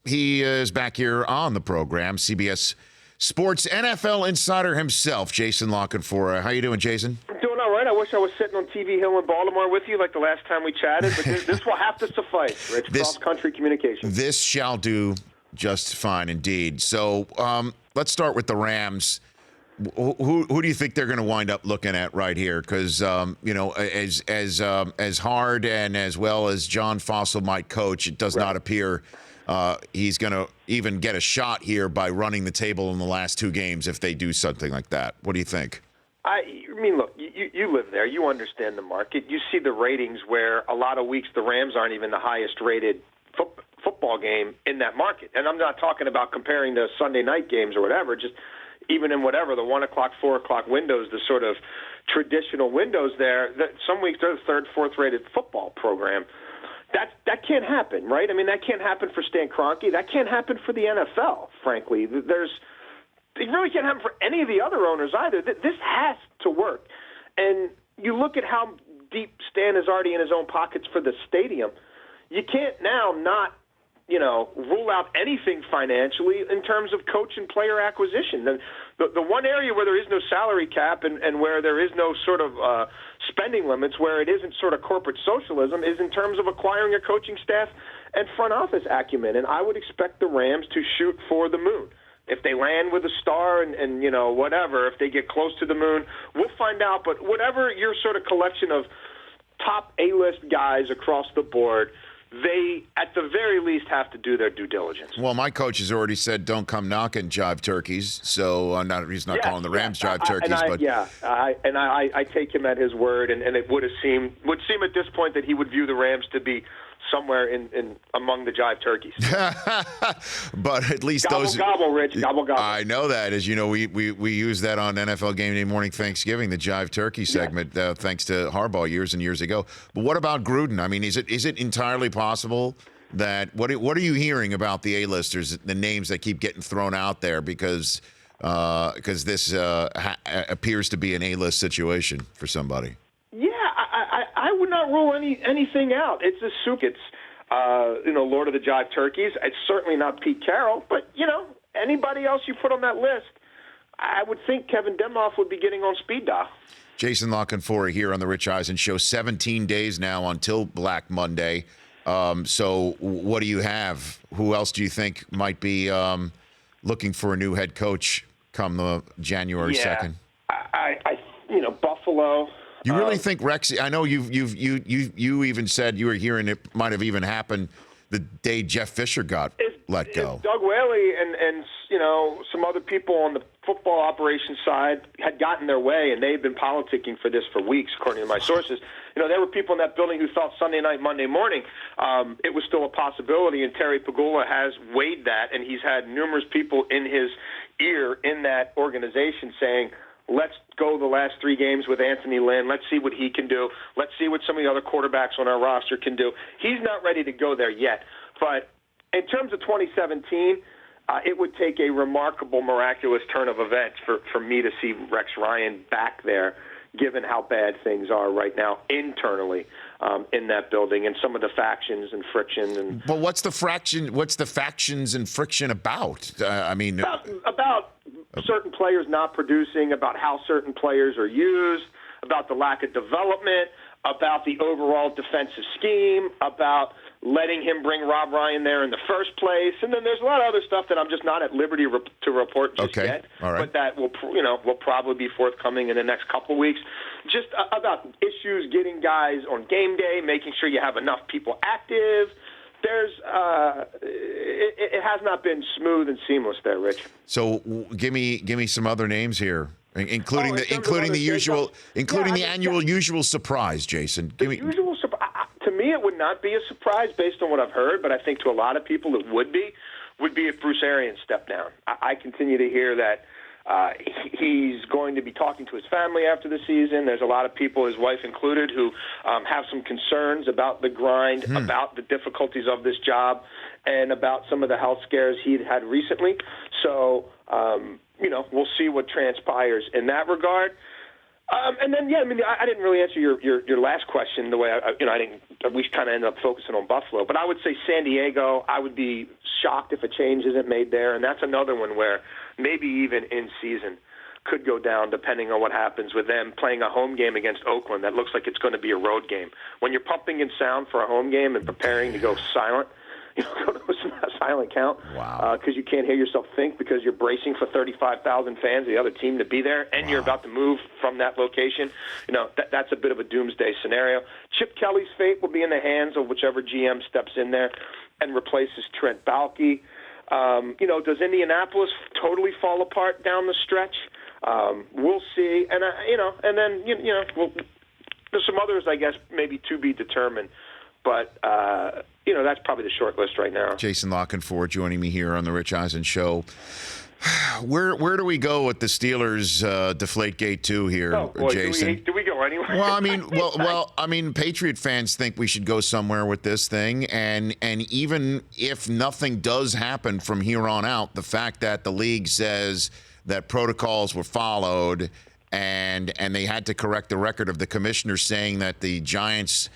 He is back here on the program, CBS Sports NFL insider himself, Jason La Canfora. How you doing, Jason? I'm doing all right. I wish I was sitting on TV Hill in Baltimore with you like the last time we chatted, but this will have to suffice, Rich. Cross-country communication. This shall do just fine indeed. So let's start with the Rams. Who do you think they're going to wind up looking at right here? Because as hard and as well as John Fossil might coach, it does not appear he's going to even get a shot here by running the table in the last two games if they do something like that. What do you think? I mean, look, you live there. You understand the market. You see the ratings where a lot of weeks the Rams aren't even the highest-rated football game in that market. And I'm not talking about comparing to Sunday night games or whatever, just even in whatever, the 1 o'clock, 4 o'clock windows, the sort of traditional windows there, some weeks they're the third, fourth-rated football program. That can't happen, right? I mean, that can't happen for Stan Kroenke. That can't happen for the NFL, frankly. It really can't happen for any of the other owners either. This has to work. And you look at how deep Stan is already in his own pockets for the stadium. You can't now not, rule out anything financially in terms of coach and player acquisition. The one area where there is no salary cap and where there is no sort of spending limits, where it isn't sort of corporate socialism, is in terms of acquiring a coaching staff and front office acumen. And I would expect the Rams to shoot for the moon. If they land with a star and whatever, if they get close to the moon, we'll find out. But whatever your sort of collection of top A-list guys across the board, they, at the very least, have to do their due diligence. Well, my coach has already said, "Don't come knocking, jive turkeys." So he's not calling the Rams jive turkeys, I take him at his word, and it would seem at this point that he would view the Rams to be somewhere in among the jive turkeys. But at least gobble, Rich, gobble. I know that. As you know, we use that on NFL Game Day Morning Thanksgiving, the jive turkey segment, thanks to Harbaugh years and years ago. But what about Gruden? I mean, is it entirely possible that what are you hearing about the A-listers, the names that keep getting thrown out there because this appears to be an A-list situation for somebody? I would not rule anything out. It's a soup. It's Lord of the Jive Turkeys. It's certainly not Pete Carroll, but anybody else you put on that list, I would think Kevin Demoff would be getting on speed dial. Jason La Canfora here on the Rich Eisen Show. 17 days now until Black Monday. So what do you have? Who else do you think might be looking for a new head coach come the January 2nd? Buffalo. You really think Rex? I know you even said you were hearing it might have even happened the day Jeff Fisher got let go. Doug Whaley and some other people on the football operations side had gotten their way, and they've been politicking for this for weeks, according to my sources. There were people in that building who thought Sunday night, Monday morning, it was still a possibility, and Terry Pagula has weighed that, and he's had numerous people in his ear in that organization saying, let's go the last three games with Anthony Lynn. Let's see what he can do. Let's see what some of the other quarterbacks on our roster can do. He's not ready to go there yet. But in terms of 2017, it would take a remarkable, miraculous turn of events for me to see Rex Ryan back there, given how bad things are right now internally in that building and some of the factions and friction. But what's the factions and friction about? About certain players not producing, about how certain players are used, about the lack of development, about the overall defensive scheme, about letting him bring Rob Ryan there in the first place. And then there's a lot of other stuff that I'm just not at liberty to report just yet. All right. But that will probably be forthcoming in the next couple of weeks. Just about issues getting guys on game day, making sure you have enough people active. It has not been smooth and seamless there, Rich. So give me some other names here, including the annual usual surprise, Jason. Usual surprise. To me, it would not be a surprise based on what I've heard, but I think to a lot of people it would be if Bruce Arians stepped down. I continue to hear that he's going to be talking to his family after the season. There's a lot of people, his wife included, who have some concerns about the grind, about the difficulties of this job, and about some of the health scares he'd had recently. So, we'll see what transpires in that regard. And then, I didn't really answer your last question the way I didn't. We kind of ended up focusing on Buffalo, but I would say San Diego. I would be shocked if a change isn't made there, and that's another one where maybe even in season could go down depending on what happens with them playing a home game against Oakland. That looks like it's going to be a road game. When you're pumping in sound for a home game and preparing to go silent, go to a silent count. Wow. Because you can't hear yourself think because you're bracing for 35,000 fans, the other team to be there, and You're about to move from that location. That's a bit of a doomsday scenario. Chip Kelly's fate will be in the hands of whichever GM steps in there and replaces Trent Baalke. Does Indianapolis totally fall apart down the stretch? We'll see. And, there's some others, I guess, maybe to be determined. But, that's probably the short list right now. Jason Lockenford joining me here on the Rich Eisen Show. Where do we go with the Steelers Deflategate 2 here, Jason? Do we go anywhere? Well, Patriot fans think we should go somewhere with this thing, and even if nothing does happen from here on out, the fact that the league says that protocols were followed and they had to correct the record of the commissioner saying that the Giants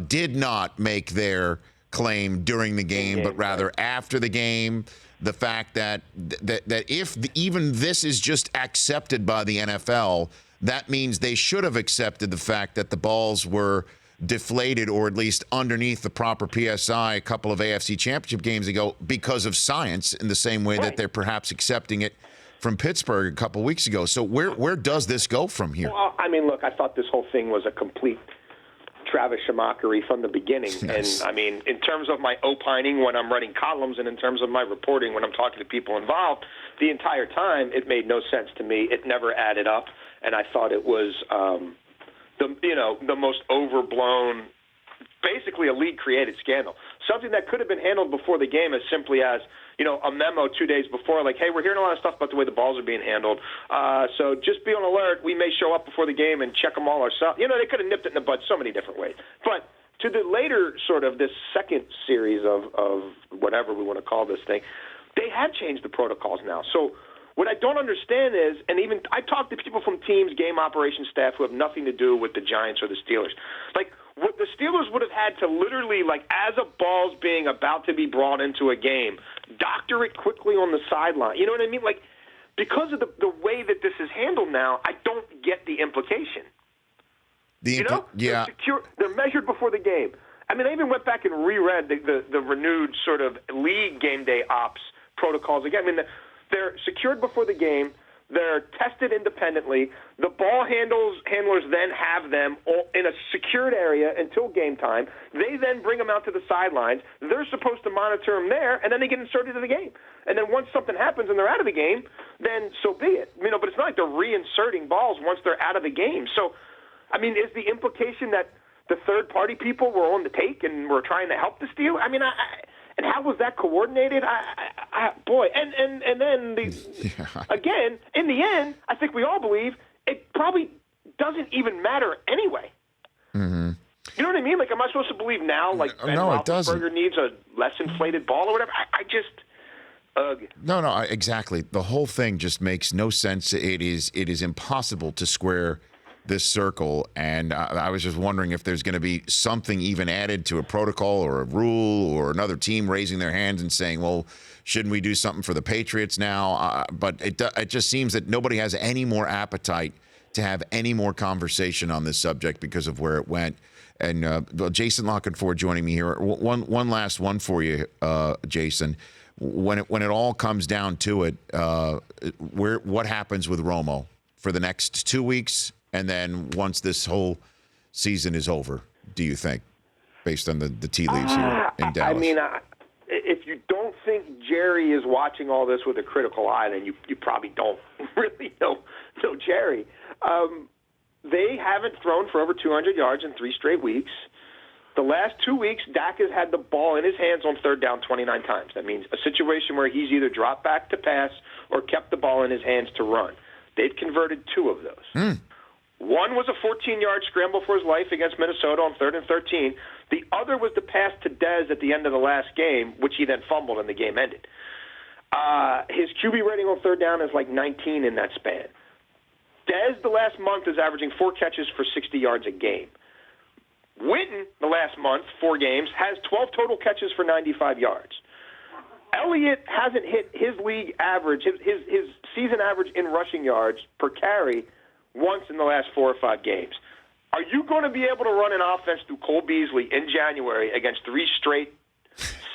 did not make their claim during the game, but rather after the game. The fact that if even this is just accepted by the NFL, that means they should have accepted the fact that the balls were deflated or at least underneath the proper PSI a couple of AFC Championship games ago because of science, in the same way that they're perhaps accepting it from Pittsburgh a couple weeks ago. So where does this go from here? Well, look, I thought this whole thing was a complete Travis Schumachery from the beginning. Yes. And, in terms of my opining when I'm writing columns and in terms of my reporting when I'm talking to people involved, the entire time it made no sense to me. It never added up, and I thought it was the most overblown, basically a league-created scandal. Something that could have been handled before the game as simply as, a memo 2 days before, like, hey, we're hearing a lot of stuff about the way the balls are being handled. So just be on alert. We may show up before the game and check them all ourselves. They could have nipped it in the bud so many different ways. But to the later sort of this second series of whatever we want to call this thing, they have changed the protocols now. So what I don't understand is, and even I talk to people from teams, game operations staff who have nothing to do with the Giants or the Steelers. Like, what the Steelers would have had to literally, like, as a ball's being about to be brought into a game, doctor it quickly on the sideline. You know what I mean? Like, because of the way that this is handled now, I don't get the implication. Yeah. They're measured before the game. I even went back and reread the renewed sort of league game day ops protocols again. They're secured before the game. They're tested independently. The ball handlers then have them in a secured area until game time. They then bring them out to the sidelines. They're supposed to monitor them there, and then they get inserted into the game. And then once something happens and they're out of the game, then so be it. But it's not like they're reinserting balls once they're out of the game. So, is the implication that the third-party people were on the take and were trying to help the Steelers? And how was that coordinated? And then again, in the end, I think we all believe it probably doesn't even matter anyway. Mm-hmm. You know what I mean? Like, am I supposed to believe now, like, Ben Roethlisberger needs a less inflated ball or whatever? I just, No, exactly. The whole thing just makes no sense. It is impossible to square this circle, and I was just wondering if there's going to be something even added to a protocol or a rule or another team raising their hands and saying, well, shouldn't we do something for the Patriots now? But it just seems that nobody has any more appetite to have any more conversation on this subject because of where it went. And Jason Lockenford joining me here. One last one for you, Jason. When it all comes down to it, what happens with Romo for the next 2 weeks? And then once this whole season is over, do you think, based on the tea leaves here in Dallas? If you don't think Jerry is watching all this with a critical eye, then you probably don't really know Jerry. They haven't thrown for over 200 yards in 3 straight weeks. The last 2 weeks, Dak has had the ball in his hands on third down 29 times. That means a situation where he's either dropped back to pass or kept the ball in his hands to run. They've converted 2 of those. One was a 14-yard scramble for his life against Minnesota on 3rd and 13. The other was the pass to Dez at the end of the last game, which he then fumbled and the game ended. His QB rating on third down is like 19 in that span. Dez, the last month, is averaging 4 catches for 60 yards a game. Witten, the last month, 4 games, has 12 total catches for 95 yards. Elliott hasn't hit his league average, his season average in rushing yards per carry once in the last 4 or 5 games. Are you going to be able to run an offense through Cole Beasley in January against 3 straight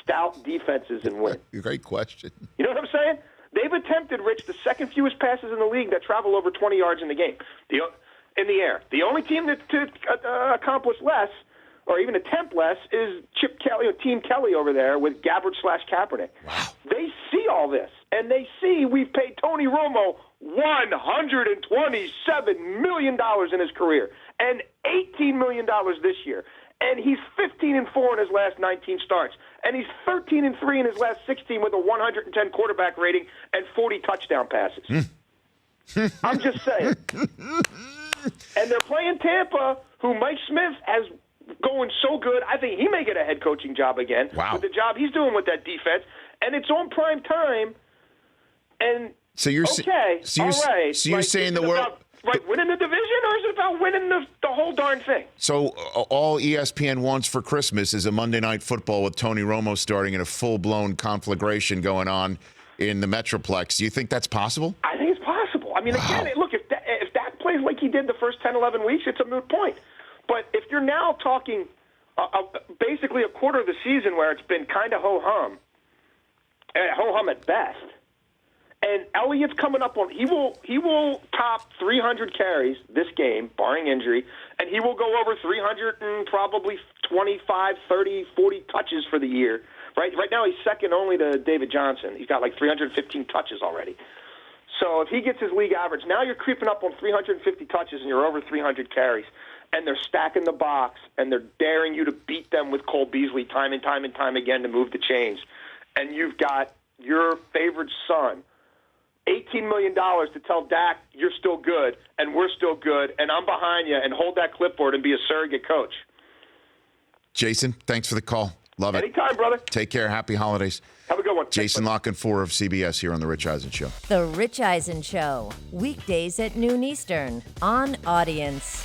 stout defenses and win? Great question. You know what I'm saying? They've attempted, Rich, the second fewest passes in the league that travel over 20 yards in the game, in the air. The only team that to accomplish less, or even attempt less, is Chip Kelly, or Team Kelly over there with Gabbard/Kaepernick. Wow. They see all this, and they see we've paid Tony Romo $127 million in his career and $18 million this year. And he's 15-4 in his last 19 starts. And he's 13-3 in his last 16 with a 110 quarterback rating and 40 touchdown passes. I'm just saying. And they're playing Tampa, who Mike Smith has going so good. I think he may get a head coaching job again with the job he's doing with that defense. And it's on prime time. And so you're okay, so you're, all right. So you're like, saying the world. Winning the division, or is it about winning the whole darn thing? So all ESPN wants for Christmas is a Monday Night Football with Tony Romo starting and a full-blown conflagration going on in the Metroplex. Do you think that's possible? I think it's possible. I mean, again, look, if Dak plays like he did the first 10, 11 weeks, it's a moot point. But if you're now talking basically a quarter of the season where it's been kind of ho-hum at best, and Elliott's coming up on he will top 300 carries this game, barring injury, and he will go over 300 and probably 25, 30, 40 touches for the year. Right now he's second only to David Johnson. He's got like 315 touches already. So if he gets his league average, now you're creeping up on 350 touches and you're over 300 carries. And they're stacking the box, and they're daring you to beat them with Cole Beasley time and time and time again to move the chains. And you've got your favorite son, $18 million to tell Dak you're still good and we're still good and I'm behind you, and hold that clipboard and be a surrogate coach. Jason, thanks for the call. Love it. Anytime, brother. Take care. Happy holidays. Have a good one. Jason La Canfora of CBS here on The Rich Eisen Show. The Rich Eisen Show, weekdays at noon Eastern on Audience.